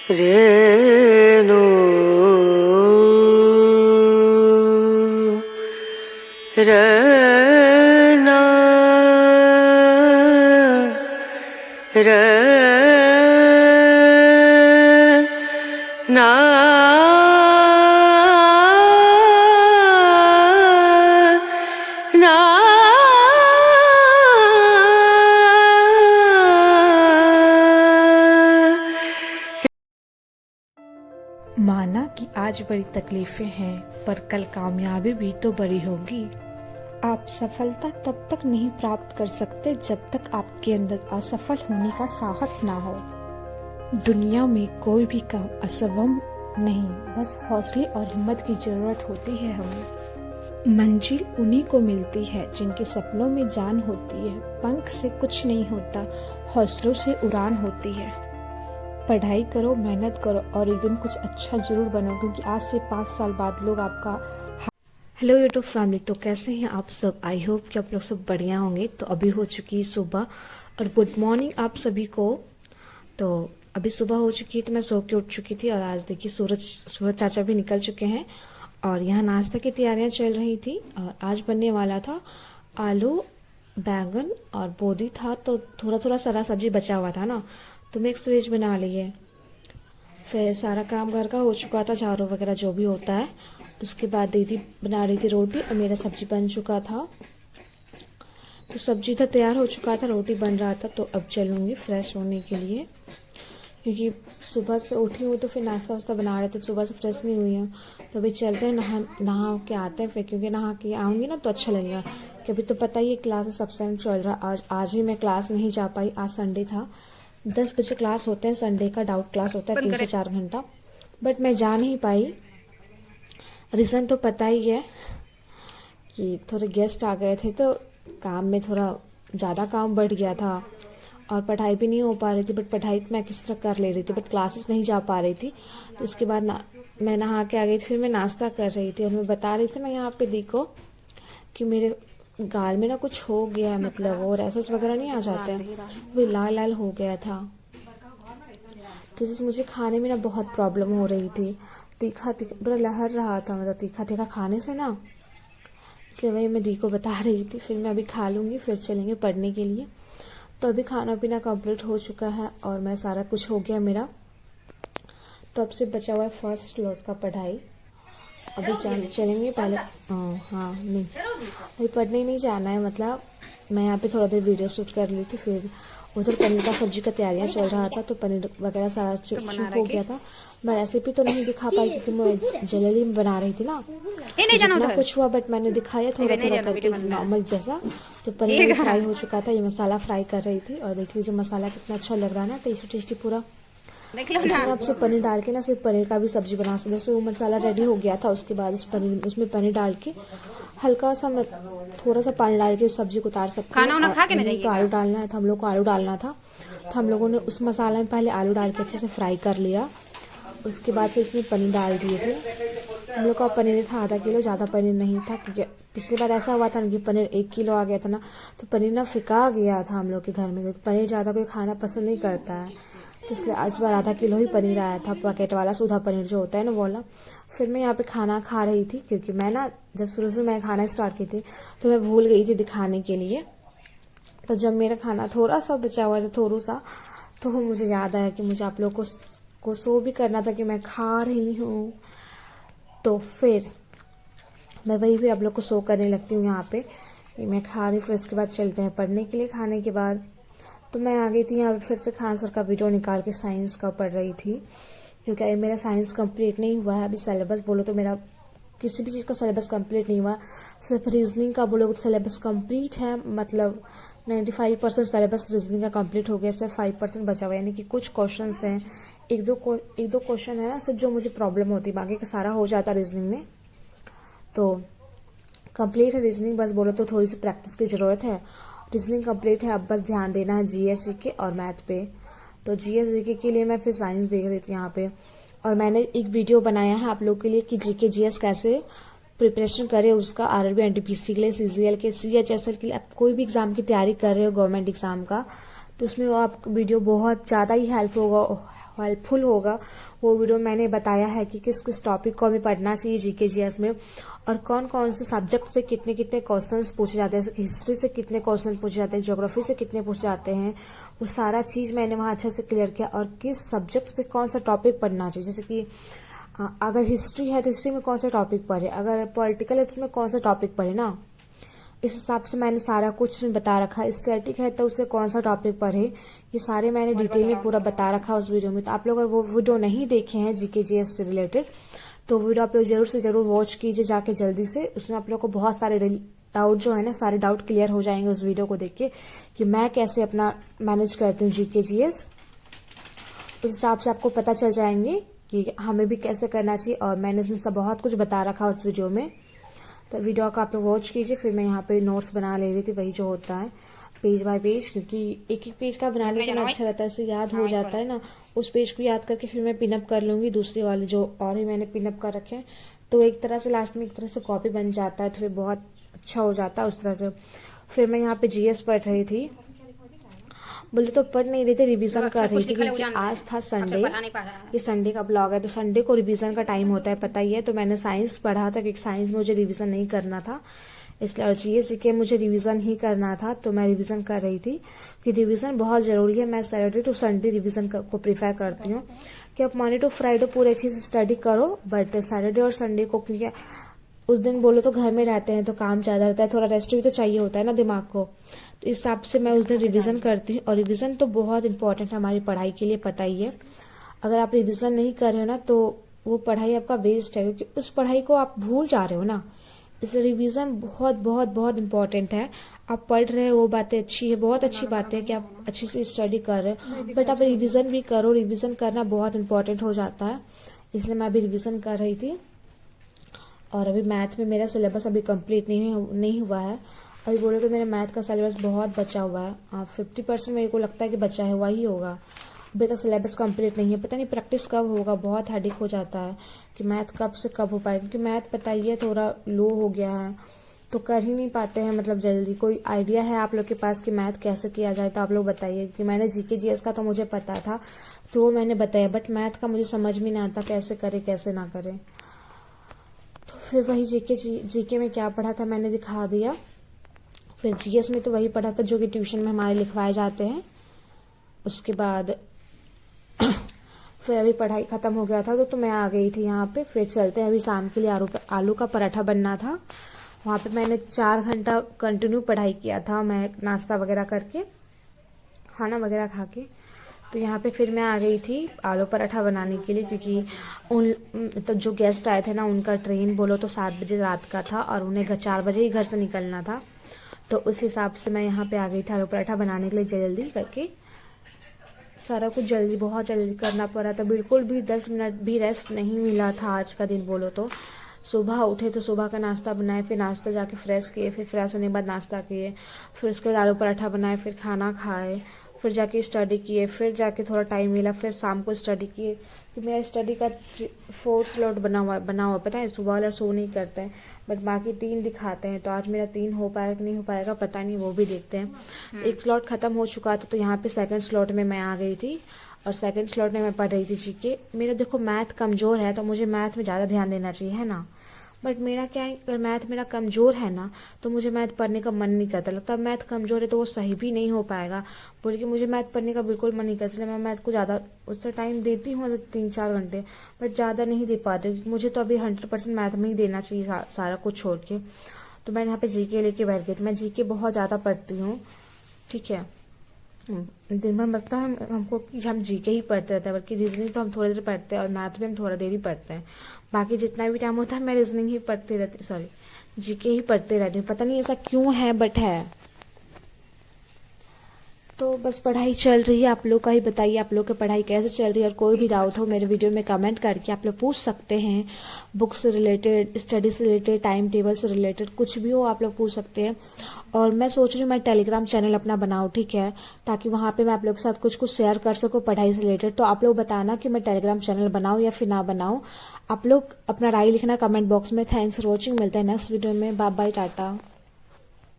रेणु रना रना ना माना कि आज बड़ी तकलीफें हैं, पर कल कामयाबी भी तो बड़ी होगी। आप सफलता तब तक नहीं प्राप्त कर सकते जब तक आपके अंदर असफल होने का साहस ना हो। दुनिया में कोई भी काम असंभव नहीं, बस हौसले और हिम्मत की जरूरत होती है हमें। मंजिल उन्हीं को मिलती है जिनके सपनों में जान होती है। पंख से कुछ नहीं होता, हौसलों से उड़ान होती है। पढ़ाई करो, मेहनत करो और एक दिन कुछ अच्छा जरूर बनो, क्योंकि आज से 5 साल बाद लोग आपका। हेलो यूट्यूब फैमिली, तो कैसे हैं आप सब? आई होप कि आप लोग सब बढ़िया होंगे। तो अभी हो चुकी सुबह और गुड मॉर्निंग आप सभी को। तो अभी सुबह हो चुकी है, तो मैं सो के उठ चुकी थी और आज देखिए सूरज चाचा भी निकल चुके हैं और यहाँ नाश्ता की तैयारियां चल रही थी। और आज बनने वाला था आलू बैंगन और बोदी था, तो थोड़ा थोड़ा सारा सब्जी बचा हुआ था ना, तो मिक्स वेज बना लिए। फिर सारा काम घर का हो चुका था, झाड़ू वगैरह जो भी होता है। उसके बाद दीदी बना रही थी रोटी और मेरा सब्जी बन चुका था। तो सब्जी तो तैयार हो चुका था, रोटी बन रहा था। तो अब चलूँगी फ्रेश होने के लिए, क्योंकि सुबह से उठी हूँ तो फिर नाश्ता वास्ता बना रहे थे, सुबह से फ्रेश नहीं हुई हूँ। तो अभी चलते हैं, नहा के आते हैं फिर, क्योंकि नहा के आऊँगी ना तो अच्छा लगेगा। क्योंकि तो पता ही है क्लास सबसे चल रहा। आज ही मैं क्लास नहीं जा पाई, आज संडे था। 10 बजे क्लास होते हैं, संडे का डाउट क्लास होता है 3 से 4 घंटा, बट मैं जा नहीं पाई। रीज़न तो पता ही है कि थोड़े गेस्ट आ गए थे, तो काम में थोड़ा ज़्यादा काम बढ़ गया था और पढ़ाई भी नहीं हो पा रही थी। बट पढ़ाई मैं किस तरह कर ले रही थी, बट क्लासेस नहीं जा पा रही थी। तो उसके बाद मैं नहा के आ गई थी, फिर मैं नाश्ता कर रही थी और मैं बता रही थी ना यहाँ पे देखो कि मेरे गाल में ना कुछ हो गया है, मतलब और रैसेस वगैरह नहीं आ जाते हैं, वो लाल लाल हो गया था। तो जैसे मुझे खाने में ना बहुत प्रॉब्लम हो रही थी, तीखा बड़ा लहर रहा था, मतलब तीखा तीखा खाने से ना, इसलिए वही मैं दी को बता रही थी। फिर मैं अभी खा लूँगी, फिर चलेंगे पढ़ने के लिए। तो अभी खाना पीना कंप्लीट हो चुका है और मैं सारा कुछ हो गया मेरा। तो अब से बचा हुआ है फर्स्ट लोड का पढ़ाई। अभी चलेंगे पहले। हाँ नहीं, अभी पढ़ने नहीं जाना है, मतलब मैं यहाँ पे थोड़ा देर वीडियो शूट कर ली थी। फिर उधर पनीर का सब्जी का तैयारियाँ चल रहा था, तो पनीर वगैरह सारा चुप हो गया था। मैं रेसिपी तो नहीं दिखा पाई क्योंकि मैं जल्दी में बना रही थी ना, जितना कुछ हुआ, बट मैंने दिखाया थोड़ा थोड़ा करके नॉर्मल जैसा। तो पनीर फ्राई हो चुका था, ये मसाला फ्राई कर रही थी और देख लीजिए मसाला कितना अच्छा लग रहा है ना, टेस्टी टेस्टी पूरा। इसमें आपसे पनीर डाल के ना सिर्फ पनीर का भी सब्जी बना सकते। जैसे वो मसाला रेडी हो गया था, उसके बाद उसमें पनीर डाल के हल्का सा थोड़ा सा पानी डाल के उस सब्जी को उतार सकते हैं। तो आलू डालना है, तो हम लोग को आलू डालना था, तो हम लोगों ने उस मसाले में पहले आलू डाल के अच्छे से फ्राई कर लिया। उसके बाद फिर उसमें पनीर डाल दिए थे। हम लोग का पनीर था आधा किलो, ज़्यादा पनीर नहीं था, क्योंकि पिछली बार ऐसा हुआ था कि पनीर 1 किलो आ गया था ना, तो पनीर ना फिका गया था हम लोग के घर में, क्योंकि पनीर ज़्यादा कोई खाना पसंद नहीं करता है। तो इसलिए इस बार आधा किलो ही पनीर आया था, पैकेट वाला सूधा पनीर जो होता है ना वो वाला। फिर मैं यहाँ पे खाना खा रही थी, क्योंकि मैं ना जब शुरू से मैं खाना स्टार्ट की थी तो मैं भूल गई थी दिखाने के लिए। तो जब मेरा खाना थोड़ा सा बचा हुआ था, थोड़ा सा, तो मुझे याद आया कि मुझे आप लोग को शो भी करना था कि मैं खा रही हूँ। तो फिर मैं वही भी आप लोग को शो करने लगती हूँ यहाँ पे कि मैं खा रही। फिर उसके बाद चलते हैं पढ़ने के लिए। खाने के बाद तो मैं आ गई थी यहाँ पे, फिर से खान सर का वीडियो निकाल के साइंस का पढ़ रही थी, क्योंकि मेरा साइंस कंप्लीट नहीं हुआ है अभी। सिलेबस बोलो तो मेरा किसी भी चीज़ का सिलेबस कंप्लीट नहीं हुआ, सिर्फ रीजनिंग का बोलो तो सिलेबस कंप्लीट है, मतलब 95% सिलेबस रीजनिंग का कंप्लीट हो गया, सिर्फ 5% बचा हुआ है। यानी कि कुछ क्वेश्चन हैं, एक दो क्वेश्चन है ना सिर्फ जो मुझे प्रॉब्लम होती है, बाकी का सारा हो जाता रीजनिंग में। तो कंप्लीट है रीजनिंग, बस बोलो तो थोड़ी सी प्रैक्टिस की ज़रूरत है। रीजनिंग कंप्लीट है, अब बस ध्यान देना है जीएस के और मैथ पे। तो जीएस जीके के लिए मैं फिर साइंस देख रही थी यहाँ पे, और मैंने एक वीडियो बनाया है आप लोग के लिए कि जीके जीएस कैसे प्रिपरेशन करें उसका, आरआरबी एनटीपीसी के लिए, सीजीएल के, सीएचएसएल के लिए। आप कोई भी एग्जाम की तैयारी कर रहे हो गवर्नमेंट एग्जाम का, तो उसमें आपको वीडियो बहुत ज़्यादा ही हेल्प हेल्पफुल होगा। वो वीडियो मैंने बताया है कि किस किस टॉपिक को हमें पढ़ना चाहिए जीके जीएस में, और कौन कौन से सब्जेक्ट से कितने कितने क्वेश्चंस पूछे जाते हैं, हिस्ट्री से कितने क्वेश्चन पूछे जाते हैं, ज्योग्राफी से कितने पूछे जाते हैं, वो सारा चीज़ मैंने वहाँ अच्छे से क्लियर किया। और किस सब्जेक्ट से कौन सा टॉपिक पढ़ना चाहिए, जैसे कि अगर हिस्ट्री है तो हिस्ट्री में कौन सा टॉपिक पढ़े, अगर पॉलिटिकल है तो उसमें कौन सा टॉपिक पढ़े ना, इस हिसाब से मैंने सारा कुछ बता रखा है। स्टैटिक है तो उसे कौन सा टॉपिक पढ़े, ये सारे मैंने डिटेल में पूरा बता रखा उस वीडियो में। तो आप लोग अगर वो वीडियो नहीं देखे हैं जीके जीएस से रिलेटेड तो वीडियो आप लोग जरूर से जरूर वॉच कीजिए जाके जल्दी से। उसमें आप लोग को बहुत सारे डाउट जो है ना, सारे डाउट क्लियर हो जाएंगे उस वीडियो को देख के, कि मैं कैसे अपना मैनेज करती हूँ जीके जीएस। उस हिसाब से आपको पता चल जाएंगे कि हमें भी कैसे करना चाहिए, और मैंने उसमें सब बहुत कुछ बता रखा उस वीडियो में। तो वीडियो का आप लोग वॉच कीजिए। फिर मैं यहाँ पे नोट्स बना ले रही थी, वही जो होता है पेज बाय पेज, क्योंकि एक एक पेज का बनाने से अच्छा रहता है, उससे याद हो जाता है ना। उस पेज को याद करके फिर मैं पिनअप कर लूंगी दूसरे वाले जो और ही मैंने पिनअप कर रखे हैं, तो एक तरह से लास्ट में एक तरह से कॉपी बन जाता है, तो फिर बहुत अच्छा हो जाता है उस तरह से। फिर मैं यहाँ पे जीएस पढ़ रही थी, बोले तो पढ़ नहीं रही थी, रिवीजन कर रही थी, क्योंकि आज था संडे, ये संडे का ब्लॉग है तो संडे को रिवीजन का टाइम होता है, पता ही है। तो मैंने साइंस पढ़ा था, क्योंकि साइंस में मुझे रिवीजन नहीं करना था, इसलिए और जीएस के मुझे रिवीजन ही करना था, तो मैं रिवीजन कर रही थी कि रिवीजन बहुत जरूरी है। मैं सैटरडे टू संडे रिवीजन को प्रीफर करती हूँ कि आप मंडे टू फ्राइडे पूरे अच्छे से स्टडी करो, बट सैटरडे और संडे को, क्योंकि उस दिन बोलो तो घर में रहते हैं तो काम ज्यादा रहता है, थोड़ा रेस्ट भी तो चाहिए होता है ना दिमाग को, तो इस हिसाब से मैं उस दिन रिवीजन करती हूँ। और रिवीजन तो बहुत इंपॉर्टेंट है हमारी पढ़ाई के लिए, पता ही है। अगर आप रिवीजन नहीं कर रहे हो ना तो वो पढ़ाई आपका वेस्ट है, क्योंकि उस पढ़ाई को आप भूल जा रहे हो ना, इसलिए रिवीजन बहुत बहुत बहुत इंपॉर्टेंट है। आप पढ़ रहे हो वो बातें अच्छी है, बहुत अच्छी बात है कि आप अच्छी से स्टडी कर रहे हो, बट आप रिवीजन भी करो, रिवीजन करना बहुत इंपॉर्टेंट हो जाता है, इसलिए मैं अभी रिवीजन कर रही थी। और अभी मैथ में मेरा सिलेबस अभी कंप्लीट नहीं हुआ है, अभी बोले तो मेरे मैथ का सिलेबस बहुत बचा हुआ है, 50% मेरे को लगता है कि बचा हुआ ही होगा, अभी तक सिलेबस कंप्लीट नहीं है। पता नहीं प्रैक्टिस कब होगा, बहुत हेडेक हो जाता है कि मैथ कब से कब हो पाएगा, क्योंकि मैथ पता ही है थोड़ा लो हो गया है, तो कर ही नहीं पाते हैं मतलब जल्दी। कोई आइडिया है आप लोग के पास कि मैथ कैसे किया जाए तो आप लोग बताइए, कि मैंने जीके जीएस का तो मुझे पता था तो वो मैंने बताया, बट मैथ का मुझे समझ में नहीं आता कैसे करे कैसे ना करे। तो फिर वही जीके में क्या पढ़ा था मैंने दिखा दिया। फिर जीएस में तो वही पढ़ा था जो कि ट्यूशन में हमारे लिखवाए जाते हैं। उसके बाद फिर अभी पढ़ाई खत्म हो गया था तो मैं आ गई थी यहाँ पे। फिर चलते हैं, अभी शाम के लिए आलू का पराठा बनना था, वहाँ पे मैंने 4 घंटा कंटिन्यू पढ़ाई किया था, मैं नाश्ता वगैरह करके खाना वगैरह खा के। तो यहाँ पे फिर मैं आ गई थी आलू पराठा बनाने के लिए, क्योंकि मतलब जो गेस्ट आए थे ना उनका ट्रेन बोलो तो 7 बजे रात का था, और उन्हें 4 बजे ही घर से निकलना था, तो उस हिसाब से मैं यहाँ पे आ गई थी आलू पराठा बनाने के लिए जल्दी करके। सारा कुछ जल्दी बहुत जल्दी करना पड़ा था, बिल्कुल भी 10 मिनट भी रेस्ट नहीं मिला था आज का दिन बोलो तो। सुबह उठे तो सुबह का नाश्ता बनाए, फिर नाश्ता जाके फ्रेश किए, फिर फ्रेश होने के बाद नाश्ता किए, फिर उसके बाद आलू पराठा बनाए, फिर खाना खाए, फिर जाके स्टडी किए, फिर जाके थोड़ा टाइम मिला, फिर शाम को स्टडी किए। कि मेरा स्टडी का 4 स्लॉट बना हुआ पता है, सुबह वाला शो नहीं करते हैं बट बाकी 3 दिखाते हैं, तो आज मेरा 3 हो पाएगा कि नहीं हो पाएगा पता नहीं, वो भी देखते हैं। तो एक स्लॉट खत्म हो चुका था, तो यहाँ पे 2nd स्लॉट में मैं आ गई थी, और 2nd स्लॉट में मैं पढ़ रही थी जीके। मेरा देखो मैथ कमजोर है तो मुझे मैथ में ज़्यादा ध्यान देना चाहिए, है ना, बट मेरा क्या है, अगर मैथ मेरा कमजोर है ना तो मुझे मैथ पढ़ने का मन नहीं करता, लगता है मैथ कमजोर है तो वो सही भी नहीं हो पाएगा, बोल के मुझे मैथ पढ़ने का बिल्कुल मन नहीं करता, इसलिए मैं मैथ को ज़्यादा उससे टाइम देती हूँ 3-4 घंटे, बट ज़्यादा नहीं दे पाती, क्योंकि मुझे तो अभी 100% मैथ में ही देना चाहिए सारा कुछ छोड़ के। तो मैं यहाँ पे जीके लेके बैठ गई थी, मैं जीके बहुत ज़्यादा पढ़ती हूँ, ठीक है, दिन भर लगता है हमको कि हम जीके ही पढ़ते रहते हैं, बल्कि रीजनिंग तो हम थोड़ी देर पढ़ते हैं और मैथ भी हम थोड़ा देर ही पढ़ते हैं, बाकी जितना भी टाइम होता है मैं रीजनिंग ही पढ़ते रहती, सॉरी जीके ही पढ़ते रहती हूँ, पता नहीं ऐसा क्यों है बट है। तो बस पढ़ाई चल रही है, आप लोग का ही बताइए आप लोग की पढ़ाई कैसे चल रही है, और कोई भी डाउट हो मेरे वीडियो में कमेंट करके आप लोग पूछ सकते हैं, बुक से रिलेटेड, स्टडी से रिलेटेड, टाइम टेबल से रिलेटेड, कुछ भी हो आप लोग पूछ सकते हैं। और मैं सोच रही हूँ मैं टेलीग्राम चैनल अपना बनाऊँ, ठीक है, ताकि वहाँ पे मैं आप लोग के साथ कुछ शेयर कर सकूँ पढ़ाई से रिलेटेड। तो आप लोग बताना कि मैं टेलीग्राम चैनल बनाऊँ या फिर ना बनाऊँ, आप लोग अपना राय लिखना कमेंट बॉक्स में। थैंक्स फॉर वॉचिंग, मिलते हैं नेक्स्ट वीडियो में, बाय बाय, टाटा।